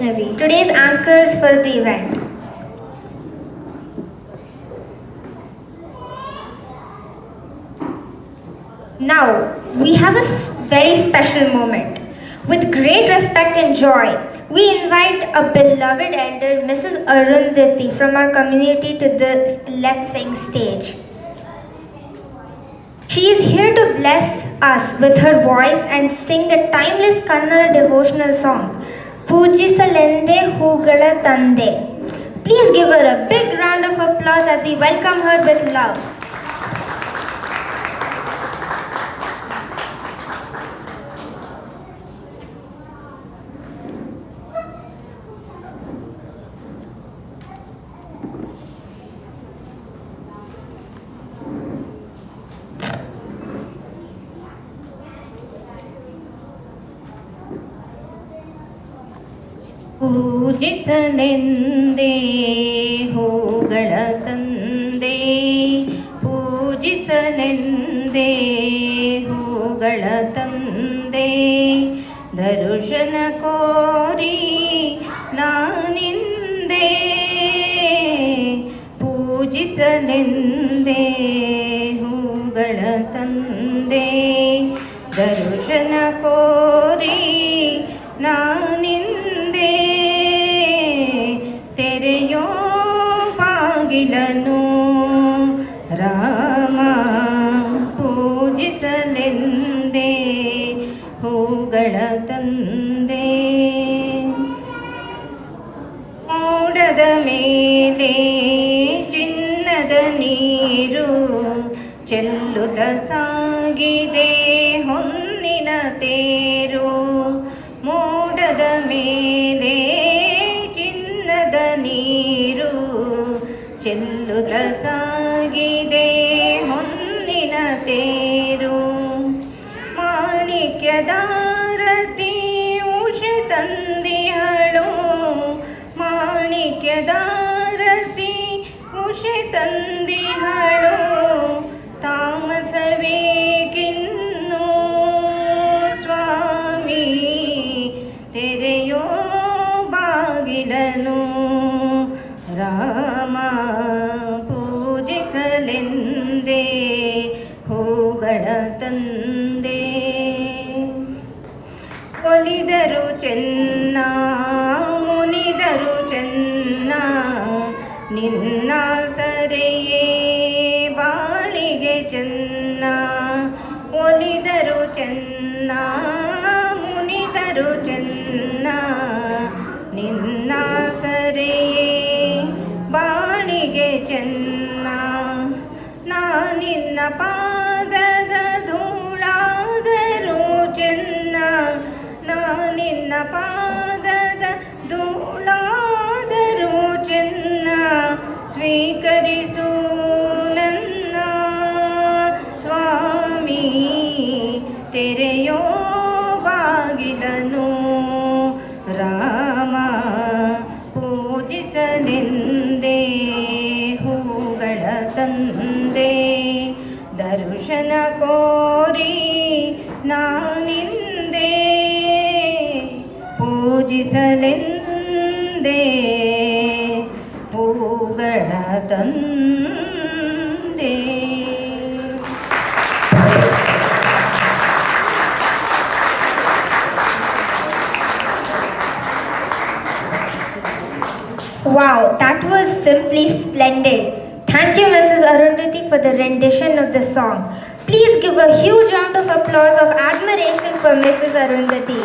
Vaishnavi, today's anchors for the event. Now, we have a very special moment. With great respect and joy, we invite a beloved elder, Mrs. Arundhati, from our community to the Let's Sing stage. She is here to bless us with her voice and sing the timeless Kannada devotional song, Pujisalende Hugala Tande. Please give her a big round of applause as we welcome her with love. ಪೂಜಿಸಲೆಂದೇ ಹೂಗಳ ತಂದೆ, ಪೂಜಿಸಲೆಂದೇ ಹೂಗಳ ತಂದೆ, ದರ್ಶನ ಕೋರಿ ನಾನಿಂದೆ, ಪೂಜಿಸಲೆಂದೇ ಹೂಗಳ ತಂದೆ, ದರ್ಶನ ಕೋರಿ ನಾನಿಂದೆ, ತೆರೆಯೋ ಬಾಗಿಲನು ರಾಮ, ಪೂಜಿಸಲೆಂದೇ ಹೂಗಳ ತಂದೆ. ಮೋಡದ ಮೇಲೆ ಚಿನ್ನದ ನೀರು ಚೆಲ್ಲುತ್ತ ಸಾಗಿದೆ ಹೊನ್ನಿನ ತೇರು, ಮೋಡದ ಮೇಲೆ ಚಿನ್ನದ ನೀರು ಚೆಲ್ಲುತ್ತ ಸಾಗಿದೆ ಹೊನ್ನಿನ ತೇರು, ಮಾಣಿಕ್ಯದಾರತಿ ಉಷ ತಂದಿಹಳು, ಮಾಣಿಕ್ಯದಾರತಿ ಉಷ ತಂದಿಹಳು, ತಾಮಸವೇಕಿನ್ನು ಸ್ವಾಮಿ, ತೆರೆಯೋ ಬಾಗಿಲನು ರಾಮ, ಪೂಜಿಸಲೆಂದೇ ಹೂಗಳ ತಂದೆ. ಒಲಿದರು ಚೆನ್ನ ಮುನಿದರು ಚೆನ್ನ, ನಿನ್ನ ಸರೆಯೇ ಬಾಳಿಗೆ ಚೆನ್ನ, ಒಲಿದರು ಚೆನ್ನ ಮುನಿದರು ಚೆನ್ನ, ನಿನ್ನ ಸರೆಯೇ ಬಾಳಿಗೆ ಚೆನ್ನ, ನಾನಿನ್ನ ಪಾದದ ಧೂಳಾದರೂ ಚೆನ್ನ, ನಾನಿನ್ನ ಪಾದದ ಧೂಳಾದರೂ ಚೆನ್ನ, ಸ್ವೀಕರಿಸು ನನ್ನ ಸ್ವಾಮಿ, ತೆರೆಯೋ ಬಾಗಿಲನು ರಾಮ, ಪೂಜಿಸಲೆಂದೇ ಹೂಗಳ ತಂದೆ, ದರ್ಶನ ಕೋರಿ ನಾನಿಂದೆ, ಪೂಜಿಸಲೆಂದೇ ಹೂಗಳ ತಂದೆ. Wow, that was simply splendid. Thank you, Mrs. Arundhati, for the rendition of the song. Please give a huge round of applause of admiration for Mrs. Arundhati.